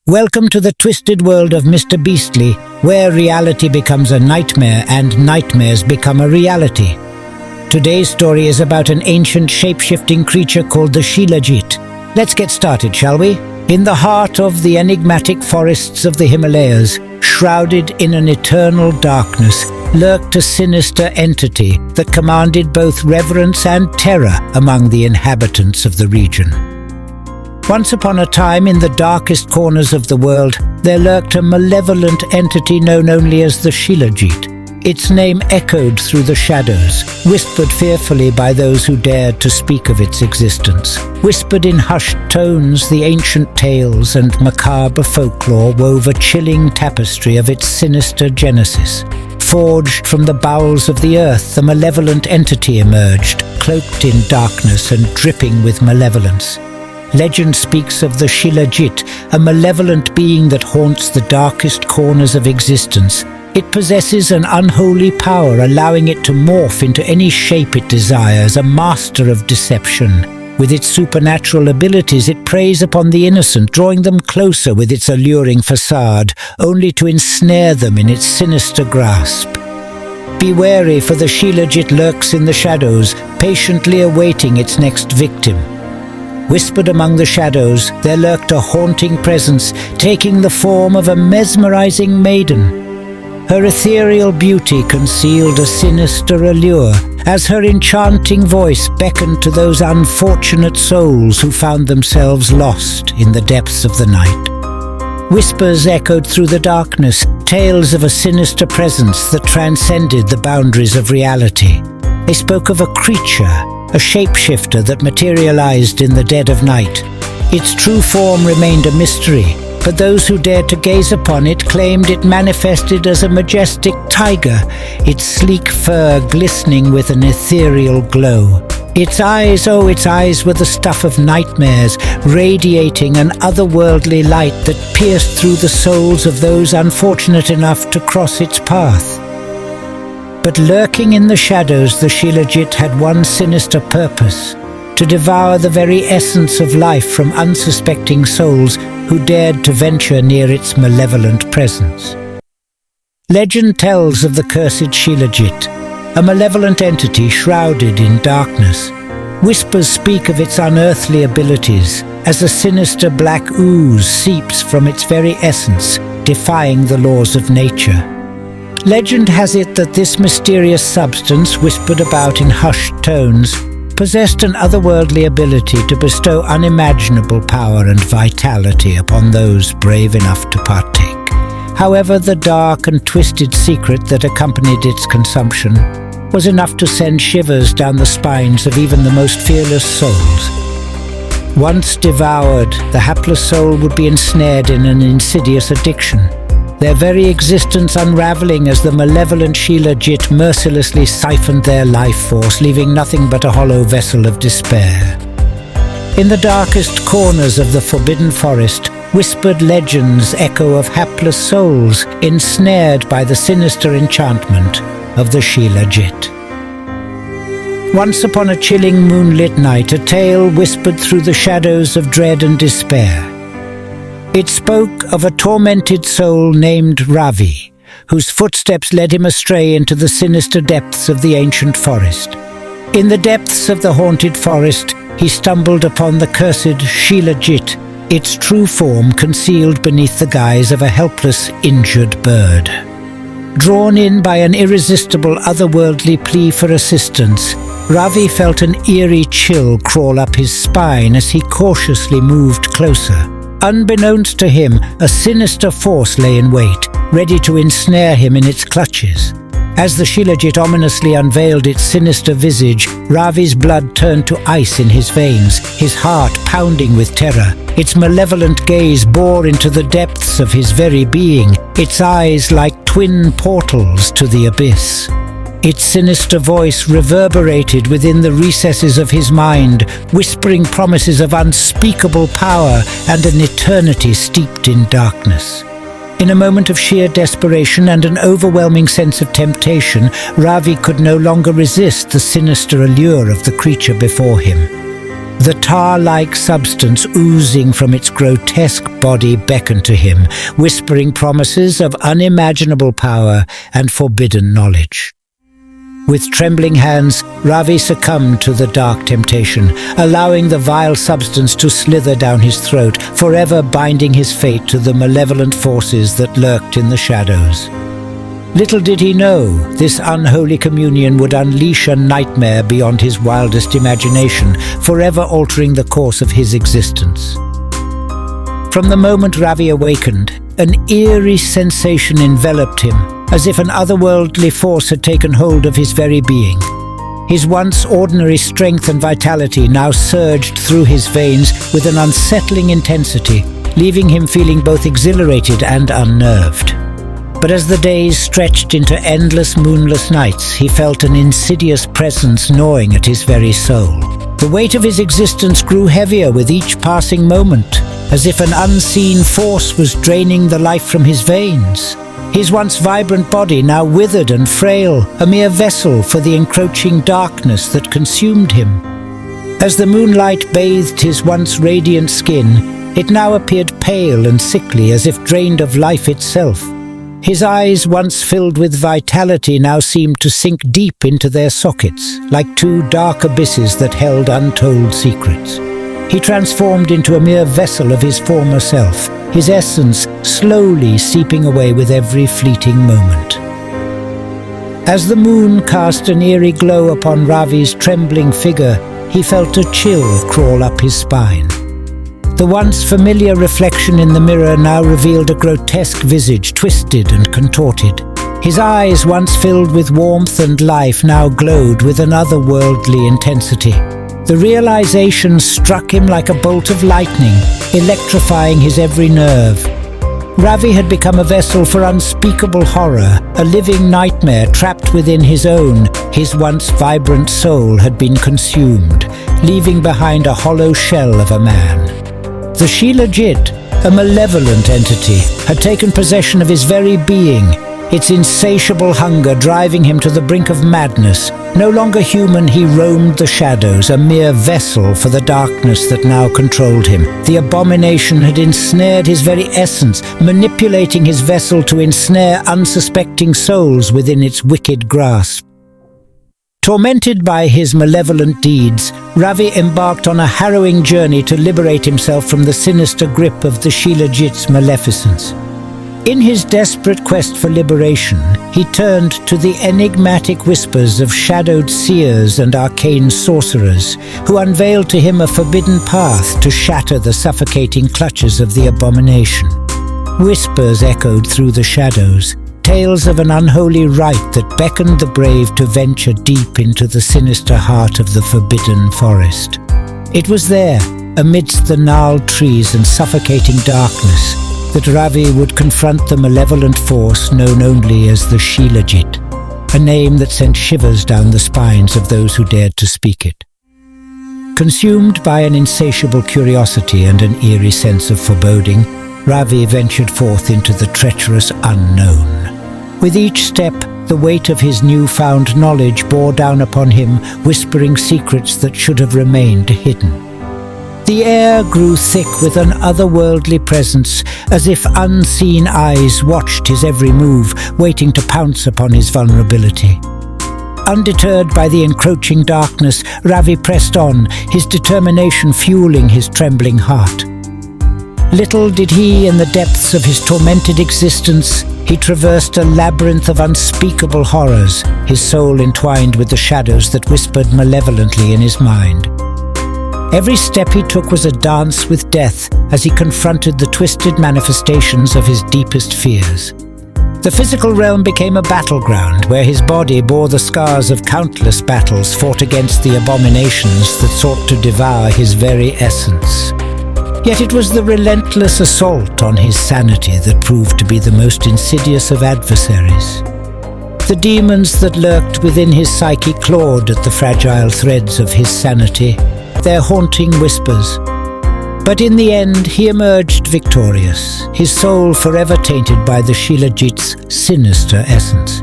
Welcome to the twisted world of Mr. Beastly, where reality becomes a nightmare and nightmares become a reality. Today's story is about an ancient shape-shifting creature called the Shilajit. Let's get started, shall we? In the heart of the enigmatic forests of the Himalayas, shrouded in an eternal darkness, lurked a sinister entity that commanded both reverence and terror among the inhabitants of the region. Once upon a time, in the darkest corners of the world, there lurked a malevolent entity known only as the Shilajit. Its name echoed through the shadows, whispered fearfully by those who dared to speak of its existence. Whispered in hushed tones, the ancient tales and macabre folklore wove a chilling tapestry of its sinister genesis. Forged from the bowels of the earth, the malevolent entity emerged, cloaked in darkness and dripping with malevolence. Legend speaks of the Shilajit, a malevolent being that haunts the darkest corners of existence. It possesses an unholy power, allowing it to morph into any shape it desires, a master of deception. With its supernatural abilities, it preys upon the innocent, drawing them closer with its alluring facade, only to ensnare them in its sinister grasp. Be wary, for the Shilajit lurks in the shadows, patiently awaiting its next victim. Whispered among the shadows, there lurked a haunting presence, taking the form of a mesmerizing maiden. Her ethereal beauty concealed a sinister allure, as her enchanting voice beckoned to those unfortunate souls who found themselves lost in the depths of the night. Whispers echoed through the darkness, tales of a sinister presence that transcended the boundaries of reality. They spoke of a creature, a shapeshifter that materialized in the dead of night. Its true form remained a mystery, but those who dared to gaze upon it claimed it manifested as a majestic tiger, its sleek fur glistening with an ethereal glow. Its eyes were the stuff of nightmares, radiating an otherworldly light that pierced through the souls of those unfortunate enough to cross its path. But lurking in the shadows, the Shilajit had one sinister purpose: to devour the very essence of life from unsuspecting souls who dared to venture near its malevolent presence. Legend tells of the cursed Shilajit, a malevolent entity shrouded in darkness. Whispers speak of its unearthly abilities, as a sinister black ooze seeps from its very essence, defying the laws of nature. Legend has it that this mysterious substance, whispered about in hushed tones, possessed an otherworldly ability to bestow unimaginable power and vitality upon those brave enough to partake. However, the dark and twisted secret that accompanied its consumption was enough to send shivers down the spines of even the most fearless souls. Once devoured, the hapless soul would be ensnared in an insidious addiction, their very existence unraveling as the malevolent Shilajit mercilessly siphoned their life force, leaving nothing but a hollow vessel of despair. In the darkest corners of the forbidden forest, whispered legends echo of hapless souls ensnared by the sinister enchantment of the Shilajit. Once upon a chilling moonlit night, a tale whispered through the shadows of dread and despair. It spoke of a tormented soul named Ravi, whose footsteps led him astray into the sinister depths of the ancient forest. In the depths of the haunted forest, he stumbled upon the cursed Shilajit, its true form concealed beneath the guise of a helpless, injured bird. Drawn in by an irresistible otherworldly plea for assistance, Ravi felt an eerie chill crawl up his spine as he cautiously moved closer. Unbeknownst to him, a sinister force lay in wait, ready to ensnare him in its clutches. As the Shilajit ominously unveiled its sinister visage, Ravi's blood turned to ice in his veins, his heart pounding with terror. Its malevolent gaze bore into the depths of his very being, its eyes like twin portals to the abyss. Its sinister voice reverberated within the recesses of his mind, whispering promises of unspeakable power and an eternity steeped in darkness. In a moment of sheer desperation and an overwhelming sense of temptation, Ravi could no longer resist the sinister allure of the creature before him. The tar-like substance oozing from its grotesque body beckoned to him, whispering promises of unimaginable power and forbidden knowledge. With trembling hands, Ravi succumbed to the dark temptation, allowing the vile substance to slither down his throat, forever binding his fate to the malevolent forces that lurked in the shadows. Little did he know, this unholy communion would unleash a nightmare beyond his wildest imagination, forever altering the course of his existence. From the moment Ravi awakened, an eerie sensation enveloped him, as if an otherworldly force had taken hold of his very being. His once ordinary strength and vitality now surged through his veins with an unsettling intensity, leaving him feeling both exhilarated and unnerved. But as the days stretched into endless moonless nights, he felt an insidious presence gnawing at his very soul. The weight of his existence grew heavier with each passing moment, as if an unseen force was draining the life from his veins. His once vibrant body now withered and frail, a mere vessel for the encroaching darkness that consumed him. As the moonlight bathed his once radiant skin, it now appeared pale and sickly, as if drained of life itself. His eyes, once filled with vitality, now seemed to sink deep into their sockets, like two dark abysses that held untold secrets. He transformed into a mere vessel of his former self, his essence slowly seeping away with every fleeting moment. As the moon cast an eerie glow upon Ravi's trembling figure, he felt a chill crawl up his spine. The once familiar reflection in the mirror now revealed a grotesque visage, twisted and contorted. His eyes, once filled with warmth and life, now glowed with an otherworldly intensity. The realization struck him like a bolt of lightning, electrifying his every nerve. Ravi had become a vessel for unspeakable horror, a living nightmare trapped within his own. His once vibrant soul had been consumed, leaving behind a hollow shell of a man. The Shilajit, a malevolent entity, had taken possession of his very being, its insatiable hunger driving him to the brink of madness. No longer human, he roamed the shadows, a mere vessel for the darkness that now controlled him. The abomination had ensnared his very essence, manipulating his vessel to ensnare unsuspecting souls within its wicked grasp. Tormented by his malevolent deeds, Ravi embarked on a harrowing journey to liberate himself from the sinister grip of the Shilajit's maleficence. In his desperate quest for liberation, he turned to the enigmatic whispers of shadowed seers and arcane sorcerers, who unveiled to him a forbidden path to shatter the suffocating clutches of the abomination. Whispers echoed through the shadows, tales of an unholy rite that beckoned the brave to venture deep into the sinister heart of the forbidden forest. It was there, amidst the gnarled trees and suffocating darkness, that Ravi would confront the malevolent force known only as the Shilajit, a name that sent shivers down the spines of those who dared to speak it. Consumed by an insatiable curiosity and an eerie sense of foreboding, Ravi ventured forth into the treacherous unknown. With each step, the weight of his newfound knowledge bore down upon him, whispering secrets that should have remained hidden. The air grew thick with an otherworldly presence, as if unseen eyes watched his every move, waiting to pounce upon his vulnerability. Undeterred by the encroaching darkness, Ravi pressed on, his determination fueling his trembling heart. Little did he, in the depths of his tormented existence, he traversed a labyrinth of unspeakable horrors, his soul entwined with the shadows that whispered malevolently in his mind. Every step he took was a dance with death as he confronted the twisted manifestations of his deepest fears. The physical realm became a battleground where his body bore the scars of countless battles fought against the abominations that sought to devour his very essence. Yet it was the relentless assault on his sanity that proved to be the most insidious of adversaries. The demons that lurked within his psyche clawed at the fragile threads of his sanity, their haunting whispers. But in the end, he emerged victorious, his soul forever tainted by the Shilajit's sinister essence.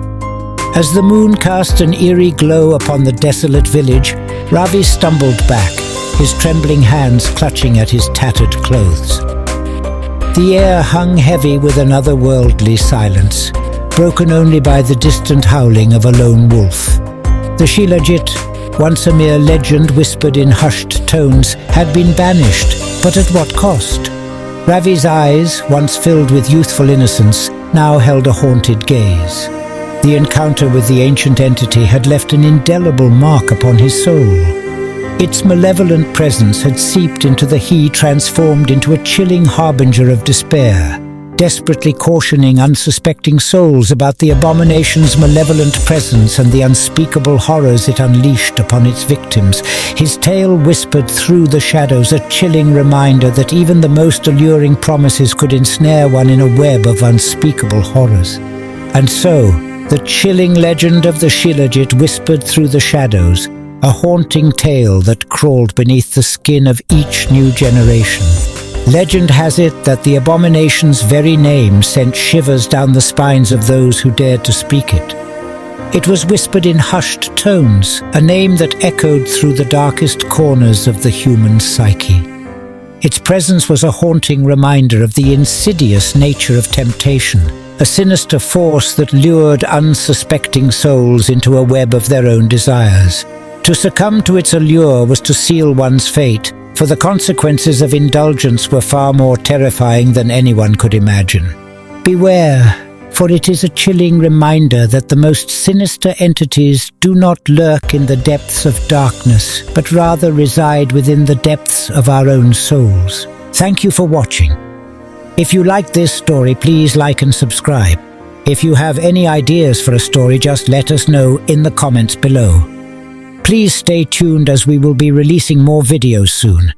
As the moon cast an eerie glow upon the desolate village, Ravi stumbled back, his trembling hands clutching at his tattered clothes. The air hung heavy with an otherworldly silence, broken only by the distant howling of a lone wolf. The Shilajit, once a mere legend whispered in hushed tones, had been banished, but at what cost? Ravi's eyes, once filled with youthful innocence, now held a haunted gaze. The encounter with the ancient entity had left an indelible mark upon his soul. Its malevolent presence had seeped into the he transformed into a chilling harbinger of despair, desperately cautioning unsuspecting souls about the abomination's malevolent presence and the unspeakable horrors it unleashed upon its victims. His tale whispered through the shadows, a chilling reminder that even the most alluring promises could ensnare one in a web of unspeakable horrors. And so, the chilling legend of the Shilajit whispered through the shadows, a haunting tale that crawled beneath the skin of each new generation. Legend has it that the abomination's very name sent shivers down the spines of those who dared to speak it. It was whispered in hushed tones, a name that echoed through the darkest corners of the human psyche. Its presence was a haunting reminder of the insidious nature of temptation, a sinister force that lured unsuspecting souls into a web of their own desires. To succumb to its allure was to seal one's fate, for the consequences of indulgence were far more terrifying than anyone could imagine. Beware, for it is a chilling reminder that the most sinister entities do not lurk in the depths of darkness, but rather reside within the depths of our own souls. Thank you for watching. If you like this story, please like and subscribe. If you have any ideas for a story, just let us know in the comments below. Please stay tuned as we will be releasing more videos soon.